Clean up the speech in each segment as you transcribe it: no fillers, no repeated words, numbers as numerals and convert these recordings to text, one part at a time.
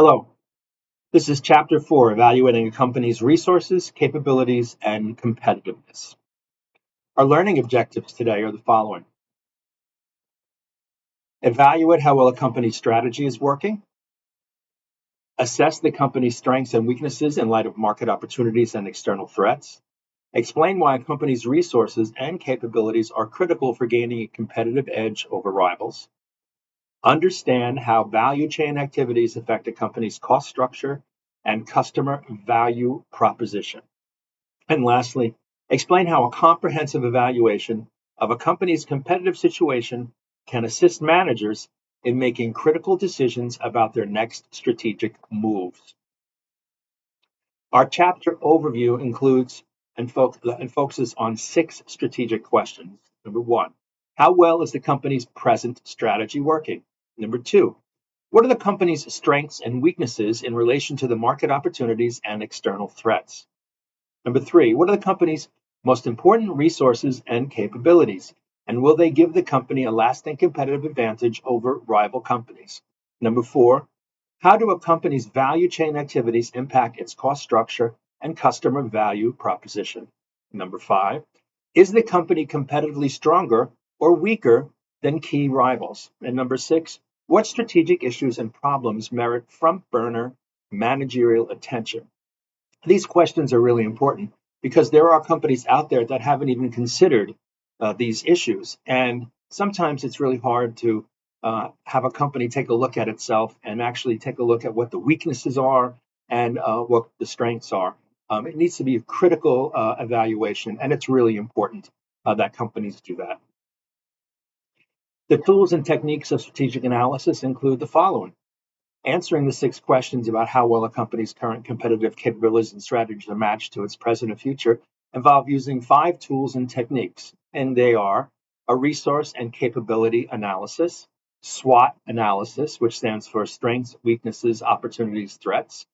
Hello, this is Chapter 4, Evaluating a Company's Resources, Capabilities, and Competitiveness. Our learning objectives today are the following. Evaluate how well a company's strategy is working. Assess the company's strengths and weaknesses in light of market opportunities and external threats. Explain why a company's resources and capabilities are critical for gaining a competitive edge over rivals. Understand how value chain activities affect a company's cost structure and customer value proposition. And lastly, explain how a comprehensive evaluation of a company's competitive situation can assist managers in making critical decisions about their next strategic moves. Our chapter overview includes and focuses on 6 strategic questions. Number 1, how well is the company's present strategy working? Number 2, what are the company's strengths and weaknesses in relation to the market opportunities and external threats? Number 3, what are the company's most important resources and capabilities? And will they give the company a lasting competitive advantage over rival companies? Number 4, how do a company's value chain activities impact its cost structure and customer value proposition? Number 5, is the company competitively stronger or weaker than key rivals? And number 6, what strategic issues and problems merit front burner managerial attention? These questions are really important because there are companies out there that haven't even considered these issues. And sometimes it's really hard to have a company take a look at itself and actually take a look at what the weaknesses are and what the strengths are. It needs to be a critical evaluation, and it's really important that companies do that. The tools and techniques of strategic analysis include the following. Answering the 6 questions about how well a company's current competitive capabilities and strategies are matched to its present and future involve using 5 tools and techniques, and they are a resource and capability analysis, SWOT analysis, which stands for strengths, weaknesses, opportunities, threats,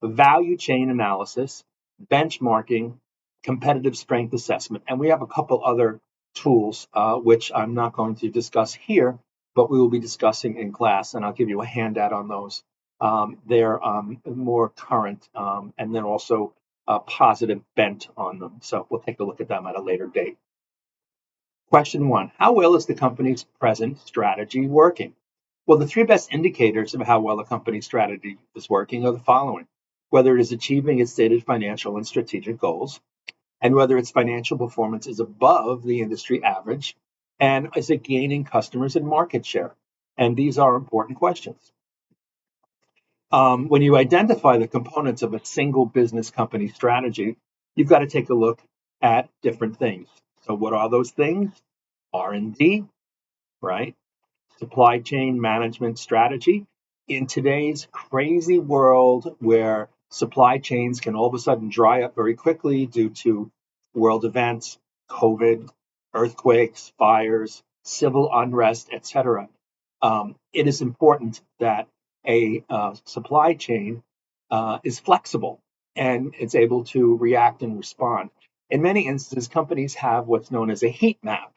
value chain analysis, benchmarking, competitive strength assessment, and we have a couple other tools which I'm not going to discuss here, but we will be discussing in class, and I'll give you a handout on those. They're more current and then also a positive bent on them. So we'll take a look at them at a later date. Question 1, how well is the company's present strategy working? Well, the 3 best indicators of how well a company's strategy is working are the following. Whether it is achieving its stated financial and strategic goals, and whether its financial performance is above the industry average, and is it gaining customers and market share? And these are important questions. When you identify the components of a single business company strategy, you've got to take a look at different things. So what are those things? R&D, right? Supply chain management strategy. In today's crazy world where supply chains can all of a sudden dry up very quickly due to world events, COVID, earthquakes, fires, civil unrest, etc., it is important that a supply chain is flexible and it's able to react and respond. In many instances, companies have what's known as a heat map,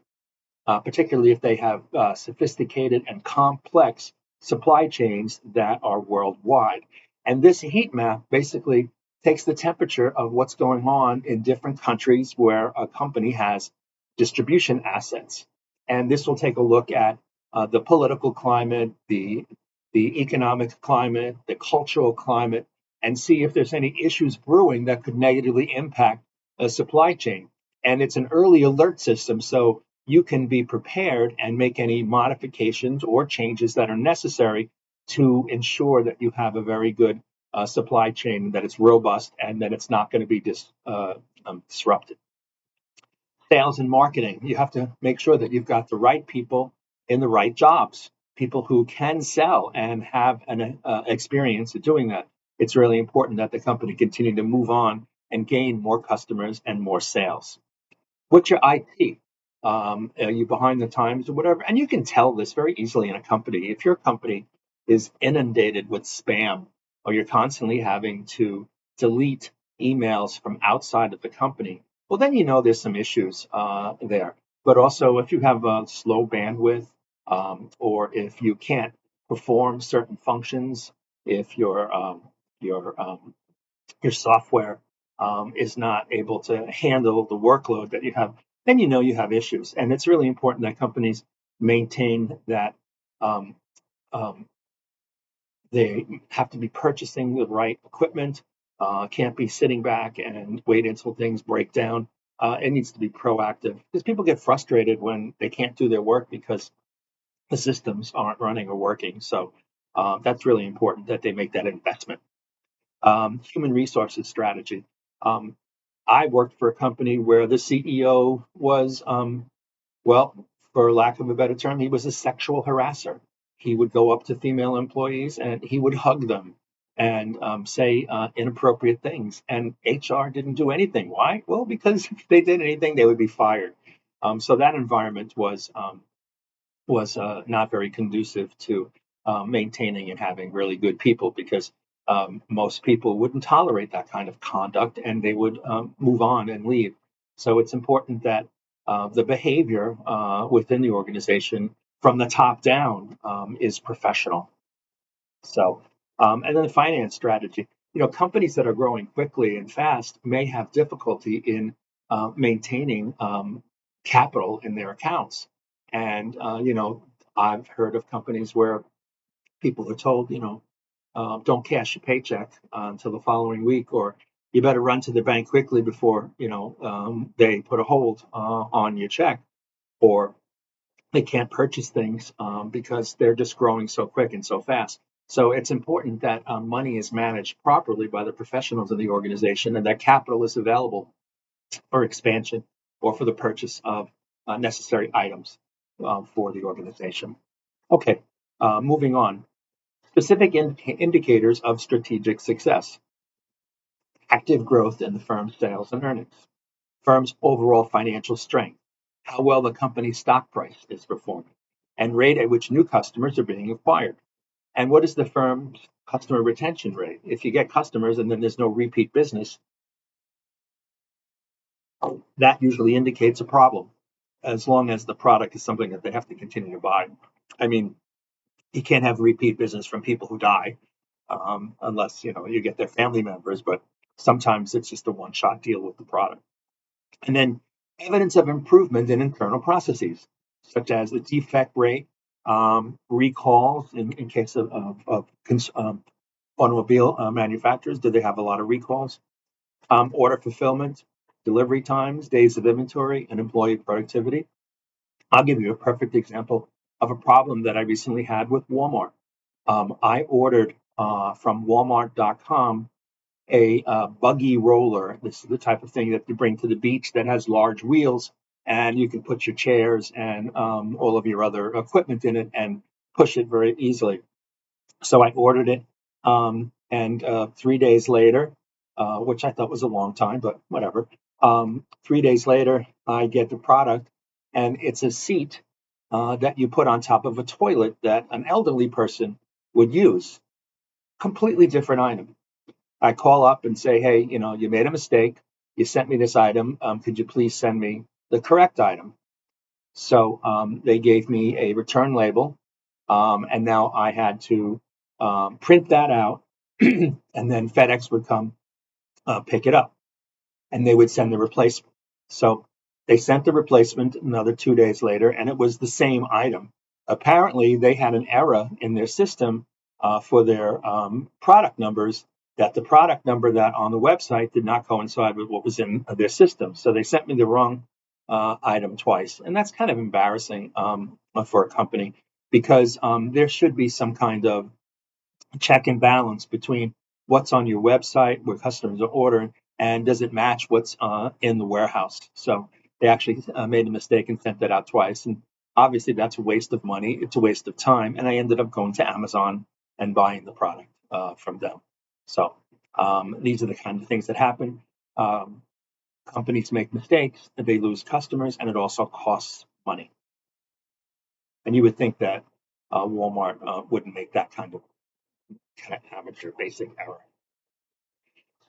particularly if they have sophisticated and complex supply chains that are worldwide. And this heat map basically takes the temperature of what's going on in different countries where a company has distribution assets. And this will take a look at the political climate, the economic climate, the cultural climate, and see if there's any issues brewing that could negatively impact a supply chain. And it's an early alert system, so you can be prepared and make any modifications or changes that are necessary to ensure that you have a very good supply chain, that it's robust, and that it's not going to be disrupted. Sales and marketing, you have to make sure that you've got the right people in the right jobs, people who can sell and have an experience of doing that. It's really important that the company continue to move on and gain more customers and more sales. What's your IP? Are you behind the times or whatever? And you can tell this very easily in a company. If your company is inundated with spam, or you're constantly having to delete emails from outside of the company, well, then you know there's some issues there. But also, if you have a slow bandwidth, or if you can't perform certain functions if your software is not able to handle the workload that you have, then you have issues. And it's really important that companies maintain that um, um, they have to be purchasing the right equipment, can't be sitting back and wait until things break down. It needs to be proactive because people get frustrated when they can't do their work because the systems aren't running or working. So that's really important that they make that investment. Human resources strategy. Um, I worked for a company where the CEO was, well, for lack of a better term, he was a sexual harasser. He would go up to female employees and he would hug them and say inappropriate things. And HR didn't do anything. Why? Well, because if they did anything, they would be fired. So that environment was not very conducive to maintaining and having really good people because most people wouldn't tolerate that kind of conduct and they would move on and leave. So it's important that the behavior within the organization from the top down is professional. So, and then the finance strategy. Companies that are growing quickly and fast may have difficulty in maintaining capital in their accounts. And, I've heard of companies where people are told, don't cash your paycheck until the following week, or you better run to the bank quickly before, they put a hold on your check, or they can't purchase things because they're just growing so quick and so fast. So it's important that money is managed properly by the professionals in the organization and that capital is available for expansion or for the purchase of necessary items for the organization. Okay, moving on. Specific indicators of strategic success: active growth in the firm's sales and earnings, firm's overall financial strength, how well the company's stock price is performing, and rate at which new customers are being acquired. And what is the firm's customer retention rate? If you get customers and then there's no repeat business, that usually indicates a problem, as long as the product is something that they have to continue to buy. I mean, you can't have repeat business from people who die unless you get their family members, but sometimes it's just a one-shot deal with the product. And then evidence of improvement in internal processes, such as the defect rate, recalls in case of automobile manufacturers. Do they have a lot of recalls? Order fulfillment, delivery times, days of inventory, and employee productivity. I'll give you a perfect example of a problem that I recently had with Walmart. I ordered from Walmart.com a buggy roller. This is the type of thing that you bring to the beach that has large wheels, and you can put your chairs and all of your other equipment in it and push it very easily. So I ordered it, and 3 days later, which I thought was a long time, but whatever. 3 days later, I get the product, and it's a seat that you put on top of a toilet that an elderly person would use. Completely different item. I call up and say, hey, you made a mistake. You sent me this item. Could you please send me the correct item? So they gave me a return label, and now I had to print that out, and then FedEx would come pick it up, and they would send the replacement. So they sent the replacement another 2 days later, and it was the same item. Apparently, they had an error in their system for their product numbers, that the product number that on the website did not coincide with what was in their system. So they sent me the wrong item twice. And that's kind of embarrassing for a company because there should be some kind of check and balance between what's on your website, where customers are ordering, and does it match what's in the warehouse. So they actually made a mistake and sent that out twice. And obviously, that's a waste of money. It's a waste of time. And I ended up going to Amazon and buying the product from them. So these are the kind of things that happen. Um, Companies make mistakes, they lose customers, and it also costs money. And you would think that Walmart wouldn't make that kind of amateur basic error.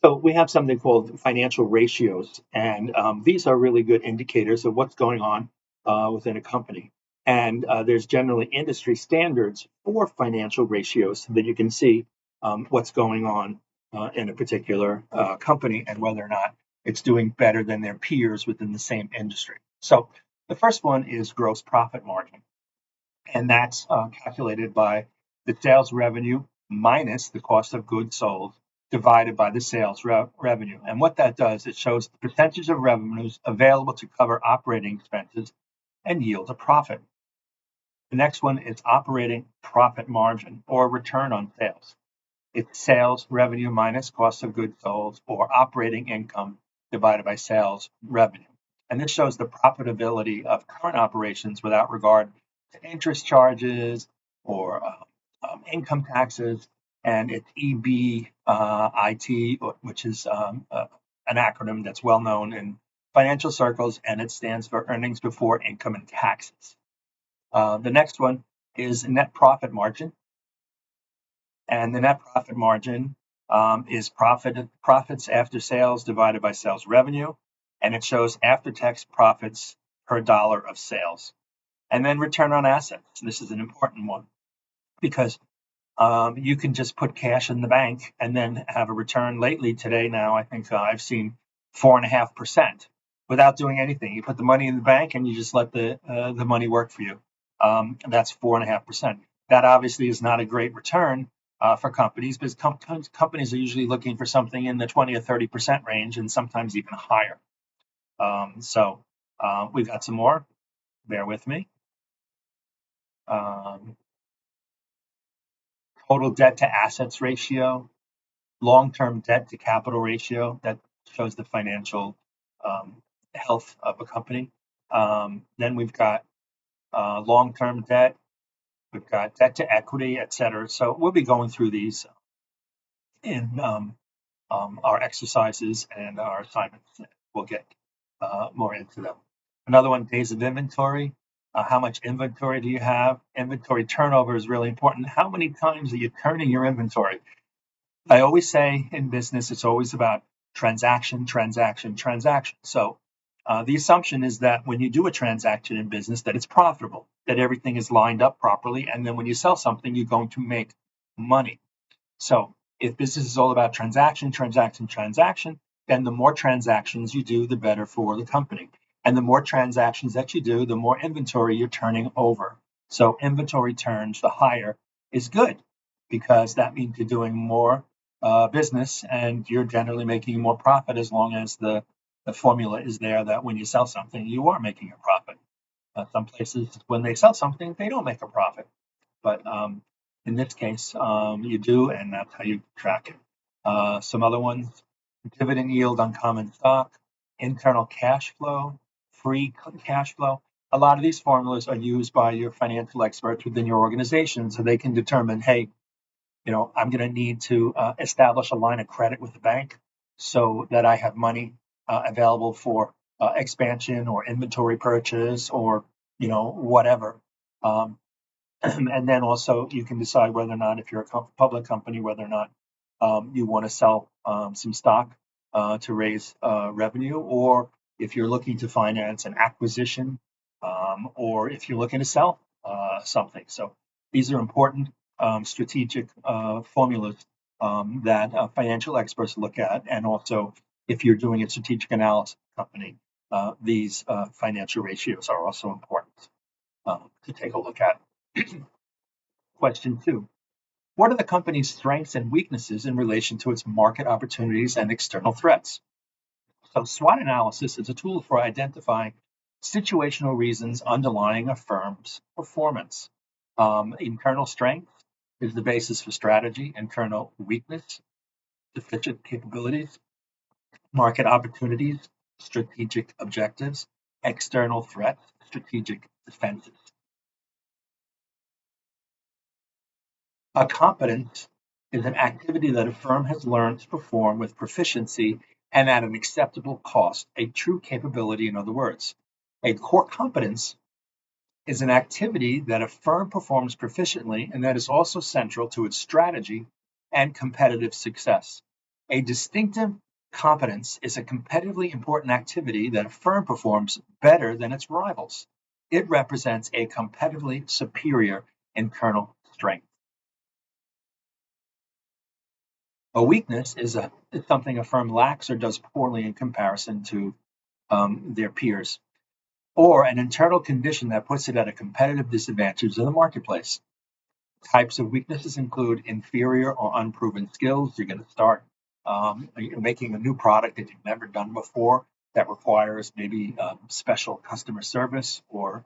So we have something called financial ratios, and these are really good indicators of what's going on within a company. And there's generally industry standards for financial ratios that you can see what's going on in a particular company and whether or not it's doing better than their peers within the same industry. So the first one is gross profit margin, and that's calculated by the sales revenue minus the cost of goods sold divided by the sales revenue. And what that does, it shows the percentage of revenues available to cover operating expenses and yield a profit. The next one is operating profit margin or return on sales. It's sales revenue minus cost of goods sold or operating income divided by sales revenue. And this shows the profitability of current operations without regard to interest charges or income taxes. And it's EBIT, which is an acronym that's well known in financial circles, and it stands for earnings before income and taxes. The next one is net profit margin. And the net profit margin is profits after sales divided by sales revenue, and it shows after-tax profits per dollar of sales. And then return on assets. This is an important one because you can just put cash in the bank and then have a return. Lately, today now, I think I've seen 4.5% without doing anything. You put the money in the bank and you just let the money work for you. That's 4.5%. That obviously is not a great return for companies, because companies are usually looking for something in the 20 or 30% range, and sometimes even higher. So we've got some more. Bear with me. Total debt to assets ratio, long-term debt to capital ratio. That shows the financial health of a company. Then we've got long-term debt. We've got debt to equity, et cetera. So we'll be going through these in our exercises and our assignments. We'll get more into them. Another one, days of inventory. How much inventory do you have? Inventory turnover is really important. How many times are you turning your inventory? I always say in business, it's always about transaction, transaction, transaction. So the assumption is that when you do a transaction in business, that it's profitable, that everything is lined up properly, and then when you sell something, you're going to make money. So if business is all about transaction, transaction, transaction, then the more transactions you do, the better for the company. And the more transactions that you do, the more inventory you're turning over. So inventory turns, the higher, is good, because that means you're doing more business and you're generally making more profit, as long as the formula is there that when you sell something, you are making a profit. Some places, when they sell something, they don't make a profit. But in this case, you do, and that's how you track it. Some other ones: dividend yield on common stock, internal cash flow, free cash flow. A lot of these formulas are used by your financial experts within your organization, so they can determine, hey, I'm going to need to establish a line of credit with the bank so that I have money available for expansion or inventory purchase or whatever. And then also you can decide whether or not, if you're a public company, whether or not you want to sell some stock to raise revenue, or if you're looking to finance an acquisition, or if you're looking to sell something. So these are important strategic formulas that financial experts look at. And also, if you're doing a strategic analysis company, these financial ratios are also important to take a look at. Question 2. What are the company's strengths and weaknesses in relation to its market opportunities and external threats? So SWOT analysis is a tool for identifying situational reasons underlying a firm's performance. Internal strength is the basis for strategy. Internal weakness, deficient capabilities. Market opportunities, strategic objectives. External threats, strategic defenses. A competence is an activity that a firm has learned to perform with proficiency and at an acceptable cost, a true capability, in other words. A core competence is an activity that a firm performs proficiently and that is also central to its strategy and competitive success. A distinctive competence is a competitively important activity that a firm performs better than its rivals. It represents a competitively superior internal strength. A weakness is it's something a firm lacks or does poorly in comparison to their peers, or an internal condition that puts it at a competitive disadvantage in the marketplace. Types of weaknesses include inferior or unproven skills. You're going to start making a new product that you've never done before that requires maybe special customer service or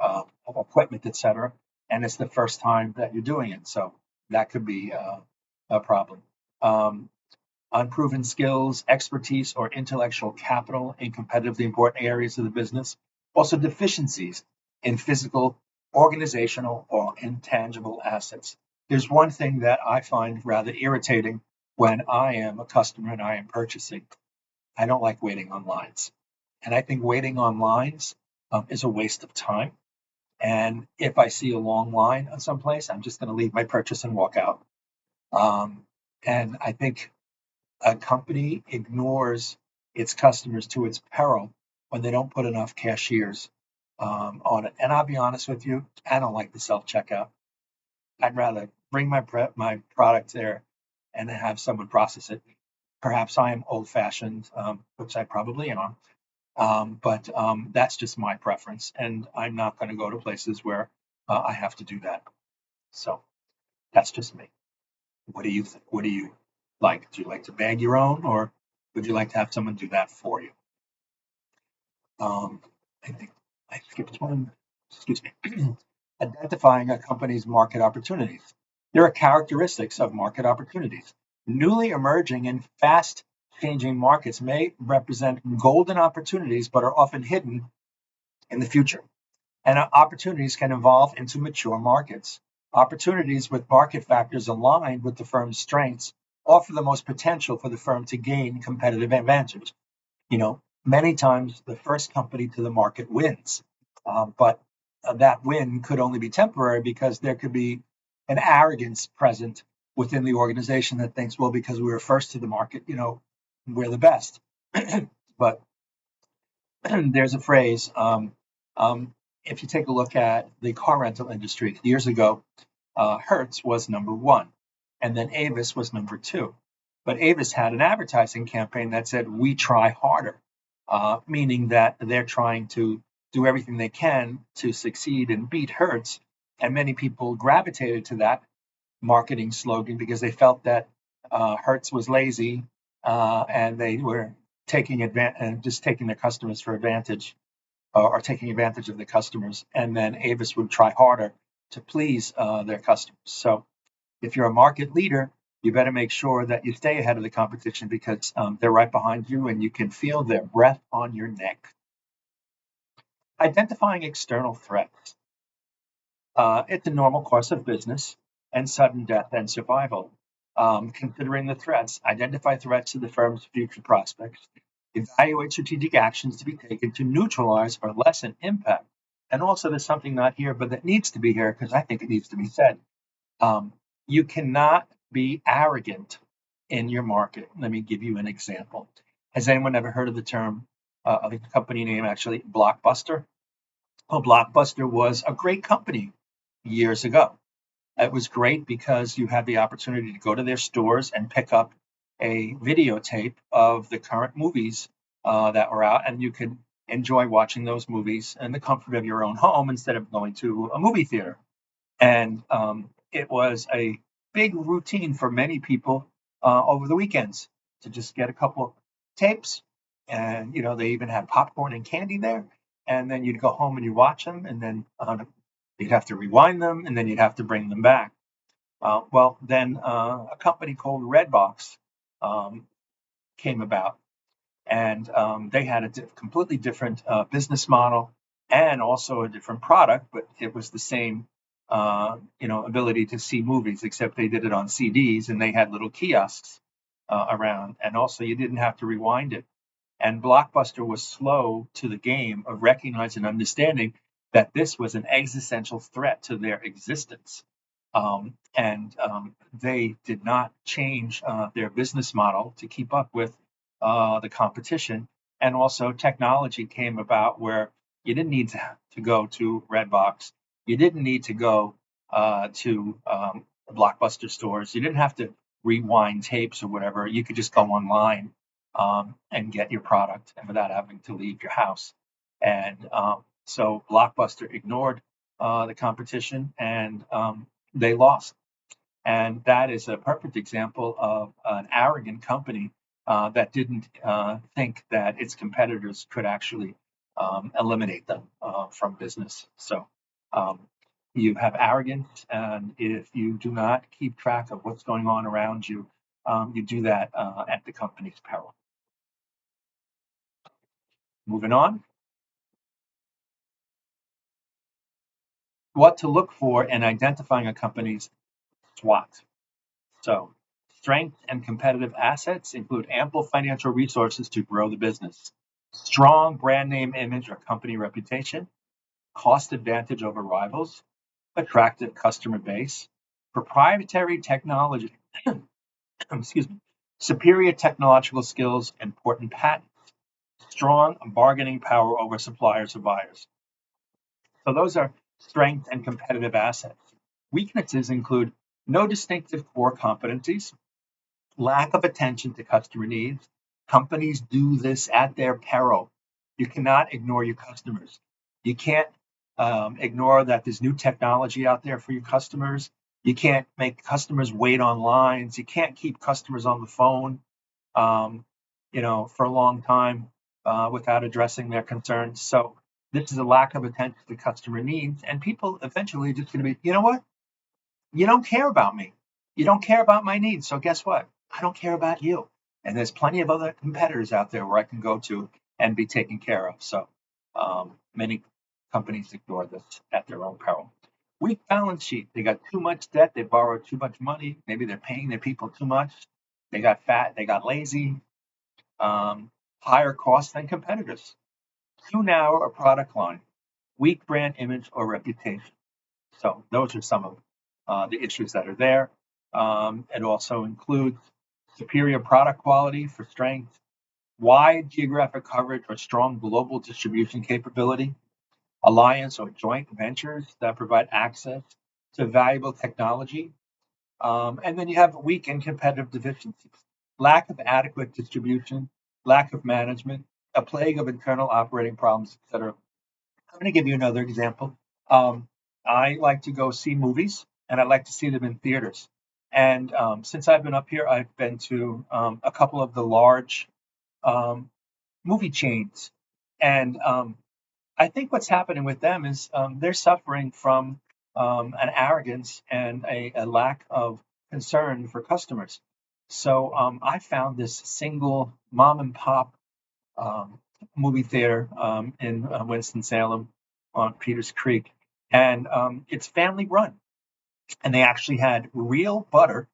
equipment, etc. And it's the first time that you're doing it. So that could be a problem. Um, Unproven skills, expertise, or intellectual capital in competitively important areas of the business. Also, deficiencies in physical, organizational, or intangible assets. There's one thing that I find rather irritating when I am a customer and I am purchasing. I don't like waiting on lines. And I think waiting on lines is a waste of time. And if I see a long line on someplace, I'm just going to leave my purchase and walk out. Um, and I think a company ignores its customers to its peril when they don't put enough cashiers on it. And I'll be honest with you, I don't like the self checkout. I'd rather bring my product there and have someone process it. Perhaps I am old fashioned, which I probably am, but that's just my preference. And I'm not going to go to places where I have to do that. So that's just me. What do you think? What do you like? Do you like to bag your own, or would you like to have someone do that for you? Um, I think I skipped one. Excuse me. Identifying a company's market opportunities. There are characteristics of market opportunities. Newly emerging and fast changing markets may represent golden opportunities, but are often hidden in the future. And opportunities can evolve into mature markets. Opportunities with market factors aligned with the firm's strengths offer the most potential for the firm to gain competitive advantage. Many times the first company to the market wins, but that win could only be temporary because there could be an arrogance present within the organization that thinks, well, because we were first to the market, we're the best. But there's a phrase. If you take a look at the car rental industry years ago, Hertz was number one, and then Avis was number two. But Avis had an advertising campaign that said, "We try harder," meaning that they're trying to do everything they can to succeed and beat Hertz. And many people gravitated to that marketing slogan because they felt that Hertz was lazy and they were taking advantage, just taking their customers for advantage, or taking advantage of the customers. And then Avis would try harder to please their customers. So if you're a market leader, you better make sure that you stay ahead of the competition because they're right behind you and you can feel their breath on your neck. Identifying external threats. It's a normal course of business and sudden death and survival. Considering the threats, identify threats to the firm's future prospects, evaluate strategic actions to be taken to neutralize or lessen impact. And also, there's something not here, but that needs to be here because I think it needs to be said. You cannot be arrogant in your market. Let me give you an example. Has anyone ever heard of the term, the company name actually, Blockbuster? Well, Blockbuster was a great company years ago. It was great because you had the opportunity to go to their stores and pick up a videotape of the current movies that were out, and you could enjoy watching those movies in the comfort of your own home instead of going to a movie theater. And it was a big routine for many people over the weekends to just get a couple of tapes, and they even had popcorn and candy there. And then you'd go home and you watch them, and then you'd have to rewind them, and then you'd have to bring them back. Well, then a company called Redbox came about, and they had a completely different business model and also a different product, but it was the same, ability to see movies, except they did it on CDs and they had little kiosks around, and also you didn't have to rewind it. And Blockbuster was slow to the game of recognizing and understanding that this was an existential threat to their existence. And they did not change their business model to keep up with the competition. And also, technology came about where you didn't need to go to Redbox. You didn't need to go to Blockbuster stores. You didn't have to rewind tapes or whatever. You could just go online and get your product and without having to leave your house. And so Blockbuster ignored the competition and they lost. And that is a perfect example of an arrogant company that didn't think that its competitors could actually eliminate them from business. So um, you have arrogance, and if you do not keep track of what's going on around you, you do that at the company's peril. Moving on, what to look for in identifying a company's SWOT. So, strength and competitive assets include ample financial resources to grow the business, strong brand name image or company reputation, cost advantage over rivals, attractive customer base, proprietary technology, excuse me, superior technological skills, important patents, strong bargaining power over suppliers or buyers. So those are strength and competitive assets. Weaknesses include no distinctive core competencies, lack of attention to customer needs. Companies do this at their peril. You cannot ignore your customers. You can't ignore that there's new technology out there for your customers. You can't make customers wait on lines. You can't keep customers on the phone, um, for a long time without addressing their concerns. So this is a lack of attention to customer needs, and people eventually are just going to be, you know what? You don't care about me. You don't care about my needs. So guess what? I don't care about you. And there's plenty of other competitors out there where I can go to and be taken care of. So many companies ignore this at their own peril. Weak balance sheet. They got too much debt. They borrowed too much money. Maybe they're paying their people too much. They got fat. They got lazy. Higher costs than competitors. Too narrow a product line. Weak brand image or reputation. So those are some of the issues that are there. It also includes superior product quality for strength, wide geographic coverage or strong global distribution capability, alliance or joint ventures that provide access to valuable technology. And then you have weak and competitive deficiencies, lack of adequate distribution, lack of management, a plague of internal operating problems, etc. I'm going to give you another example. I like to go see movies, and I like to see them in theaters. And since I've been up here, I've been to a couple of the large um, movie chains. And I think what's happening with them is they're suffering from an arrogance and a lack of concern for customers. So I found this single mom and pop um, movie theater in Winston-Salem on Peters Creek. And it's family run. And they actually had real butter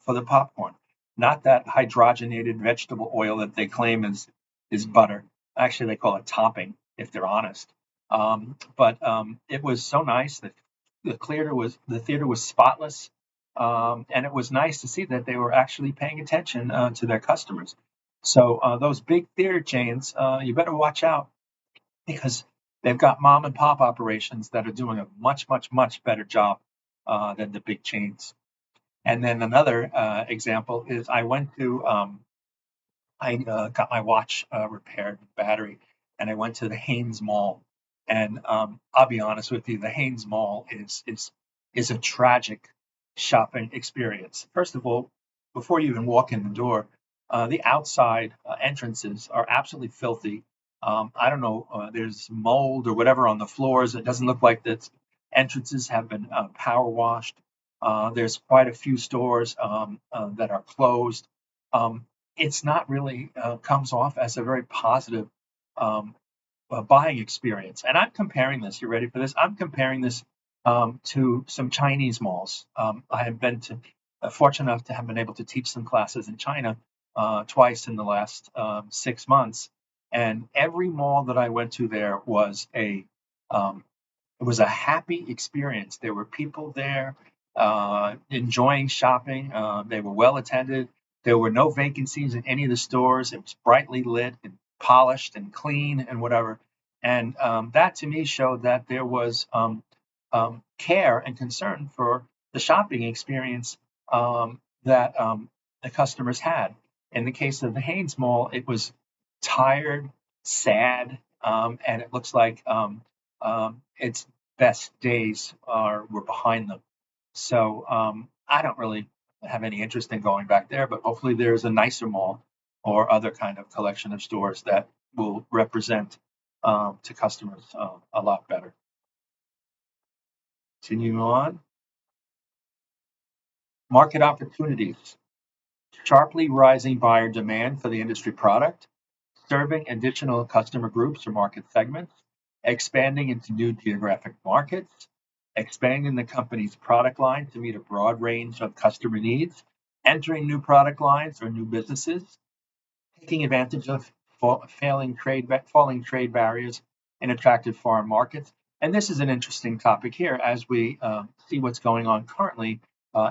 for the popcorn, not that hydrogenated vegetable oil that they claim is butter. Actually, they call it topping, if they're honest. But it was so nice that the theater was spotless, and it was nice to see that they were actually paying attention to their customers. So those big theater chains, you better watch out because they've got mom and pop operations that are doing a much, much, much better job than the big chains. And then another example is I got my watch repaired battery, and I went to the Haynes Mall. And I'll be honest with you, the Haynes Mall is a tragic shopping experience. First of all, before you even walk in the door, the outside entrances are absolutely filthy. I don't know, there's mold or whatever on the floors. It doesn't look like the entrances have been power washed. There's quite a few stores that are closed. It's not really comes off as a very positive um, buying experience. And I'm comparing this. You ready for this? I'm comparing this to some Chinese malls. I have been fortunate enough to have been able to teach some classes in China twice in the last 6 months, and every mall that I went to there was um, it was a happy experience. There were people there enjoying shopping. They were well attended. There were no vacancies in any of the stores. It was brightly lit and polished and clean and whatever. And that to me showed that there was care and concern for the shopping experience that the customers had. In the case of the Hanes Mall, it was tired, sad, and it looks like its best days were behind them. So I don't really have any interest in going back there, but hopefully there's a nicer mall or other kind of collection of stores that will represent to customers a lot better. Continuing on, market opportunities. Sharply rising buyer demand for the industry product, serving additional customer groups or market segments, expanding into new geographic markets, expanding the company's product line to meet a broad range of customer needs, entering new product lines or new businesses, taking advantage of falling trade barriers in attractive foreign markets. And this is an interesting topic here as we see what's going on currently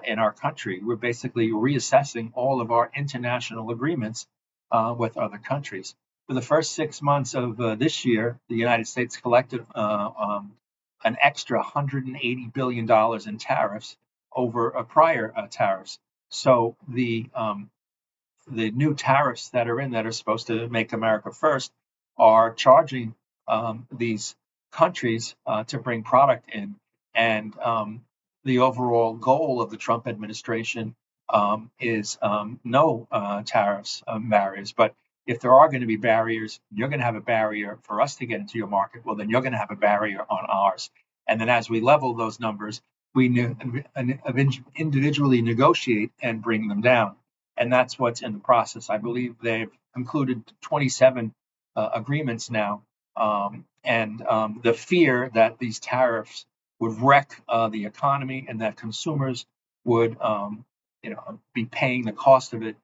in our country. We're basically reassessing all of our international agreements with other countries. For the first 6 months of this year, the United States collected an extra $180 billion in tariffs over prior tariffs. So the new tariffs that are in that are supposed to make America first are charging these countries to bring product in. And the overall goal of the Trump administration is no tariffs barriers. But if there are going to be barriers, you're going to have a barrier for us to get into your market. Well, then you're going to have a barrier on ours. And then as we level those numbers, we individually negotiate and bring them down. And that's what's in the process. I believe they've concluded 27 agreements now. The fear that these tariffs would wreck the economy and that consumers would be paying the cost of it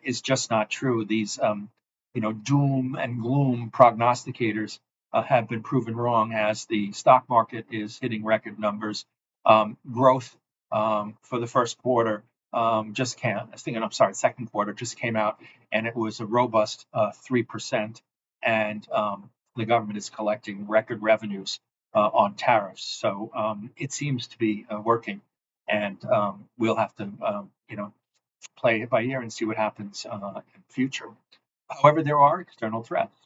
is just not true. These doom and gloom prognosticators have been proven wrong as the stock market is hitting record numbers. Growth for the first quarter second quarter just came out, and it was a robust 3%. And the government is collecting record revenues on tariffs. So it seems to be working, and we'll have to play it by ear and see what happens in the future. However, there are external threats.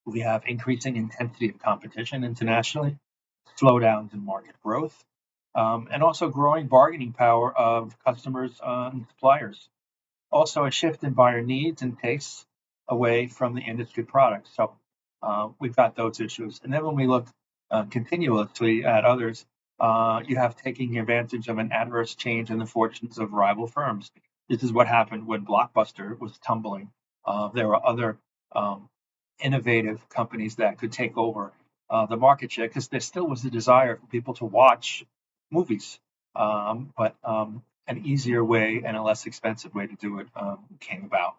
We have increasing intensity of competition internationally, slowdowns in market growth, and also growing bargaining power of customers and suppliers. Also, a shift in buyer needs and tastes away from the industry products. So we've got those issues. And then when we look continuously at others, you have taking advantage of an adverse change in the fortunes of rival firms. This is what happened when Blockbuster was tumbling. There were other innovative companies that could take over the market share because there still was a desire for people to watch movies, but an easier way and a less expensive way to do it came about.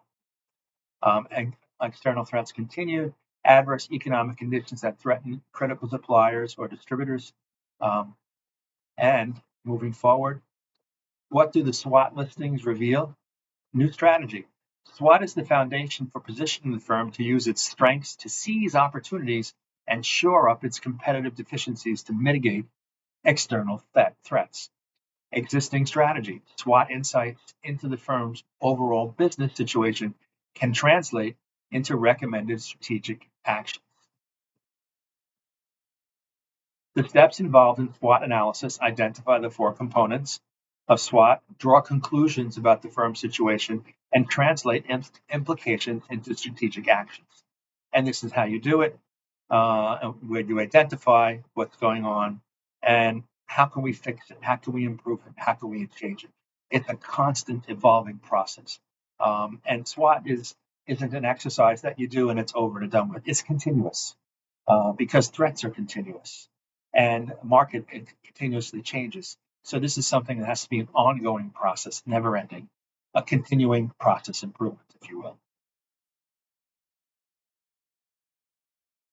And external threats continue. Adverse economic conditions that threaten critical suppliers or distributors. And moving forward, what do the SWOT listings reveal? New strategy. SWOT is the foundation for positioning the firm to use its strengths to seize opportunities and shore up its competitive deficiencies to mitigate external threats. Existing strategy. SWOT insights into the firm's overall business situation can translate into recommended strategic actions. The steps involved in SWOT analysis identify the 4 components of SWOT, draw conclusions about the firm's situation, and translate implications into strategic actions. And this is how you do it, where you identify what's going on, and how can we fix it? How can we improve it? How can we change it? It's a constant evolving process. And SWOT isn't an exercise that you do and it's over and done with. It's continuous because threats are continuous and market continuously changes. So this is something that has to be an ongoing process, never ending, a continuing process improvement, if you will.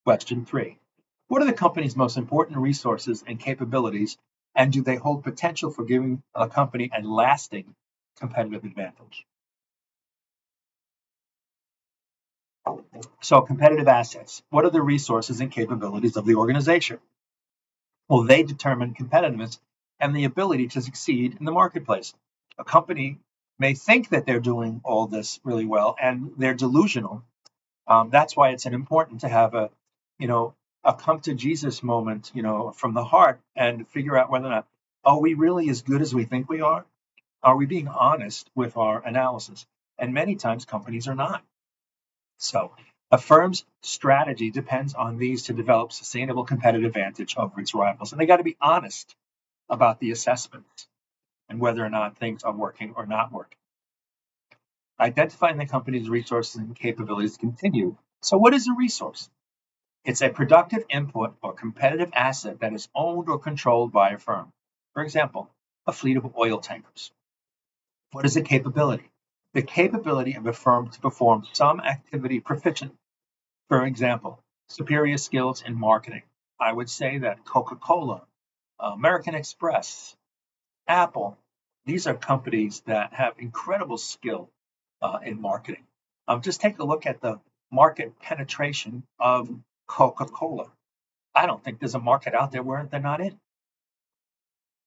Question 3. What are the company's most important resources and capabilities, and do they hold potential for giving a company a lasting competitive advantage? So competitive assets. What are the resources and capabilities of the organization? Well, they determine competitiveness and the ability to succeed in the marketplace. A company may think that they're doing all this really well, and they're delusional. That's why it's important to have you know, a come to Jesus moment, from the heart, and figure out whether or not, are we really as good as we think we are? Are we being honest with our analysis? And many times companies are not. So a firm's strategy depends on these to develop sustainable competitive advantage over its rivals. And they got to be honest about the assessments and whether or not things are working or not working. Identifying the company's resources and capabilities continue. So what is a resource? It's a productive input or competitive asset that is owned or controlled by a firm. For example, a fleet of oil tankers. What is a capability? The capability of a firm to perform some activity proficient. For example, superior skills in marketing. I would say that Coca-Cola, American Express, Apple, these are companies that have incredible skill in marketing. Just take a look at the market penetration of Coca-Cola. I don't think there's a market out there where they're not in.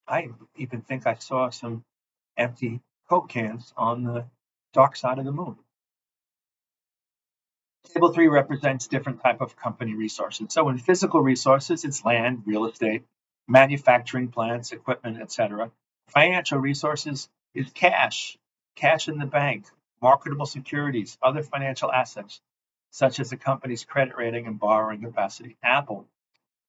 I even think I saw some empty Coke cans on the dark side of the moon. Table 3 represents different type of company resources. So in physical resources, it's land, real estate, manufacturing plants, equipment, etc. Financial resources is cash, cash in the bank, marketable securities, other financial assets, such as a company's credit rating and borrowing capacity. Apple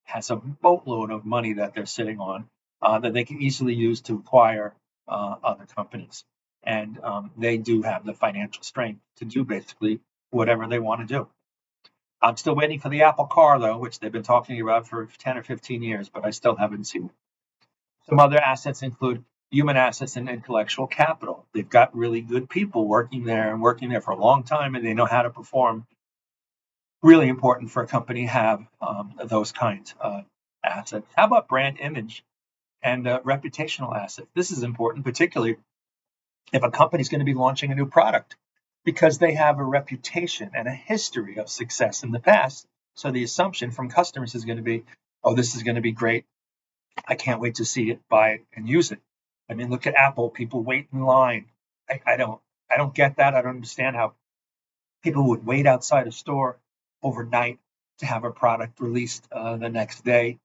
has a boatload of money that they're sitting on that they can easily use to acquire other companies. And they do have the financial strength to do basically whatever they want to do. I'm still waiting for the Apple car, though, which they've been talking about for 10 or 15 years, but I still haven't seen it. Some other assets include human assets and intellectual capital. They've got really good people working there and working there for a long time, and they know how to perform. Really important for a company to have those kinds of assets. How about brand image and reputational assets? This is important, particularly if a company is going to be launching a new product, because they have a reputation and a history of success in the past. So the assumption from customers is going to be, oh, this is going to be great. I can't wait to see it, buy it, and use it. I mean, look at Apple. People wait in line. I don't get that. I don't understand how people would wait outside a store overnight to have a product released the next day.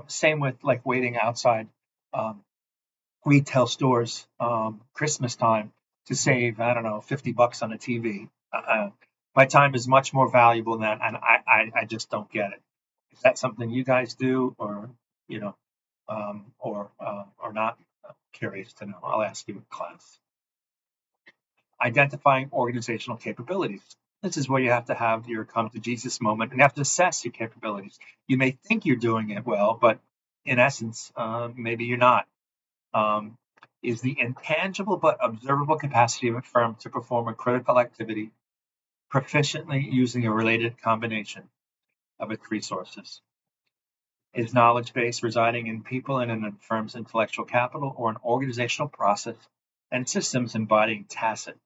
Same with like waiting outside retail stores Christmas time to save, I don't know, $50 on a TV. My time is much more valuable than that, and I just don't get it. Is that something you guys do, or or not? I'm curious to know. I'll ask you in class. Identifying organizational capabilities. This is where you have to have your come to Jesus moment and you have to assess your capabilities. You may think you're doing it well, but in essence, maybe you're not. Is the intangible but observable capacity of a firm to perform a critical activity proficiently using a related combination of its resources? Is knowledge base residing in people and in a firm's intellectual capital, or an organizational process and systems embodying tacit?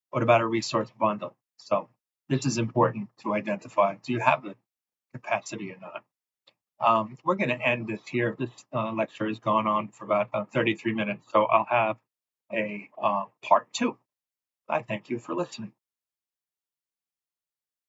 What about a resource bundle? So this is important to identify. Do you have the capacity or not? We're going to end this here. This lecture has gone on for about 33 minutes, so I'll have a part 2. I thank you for listening.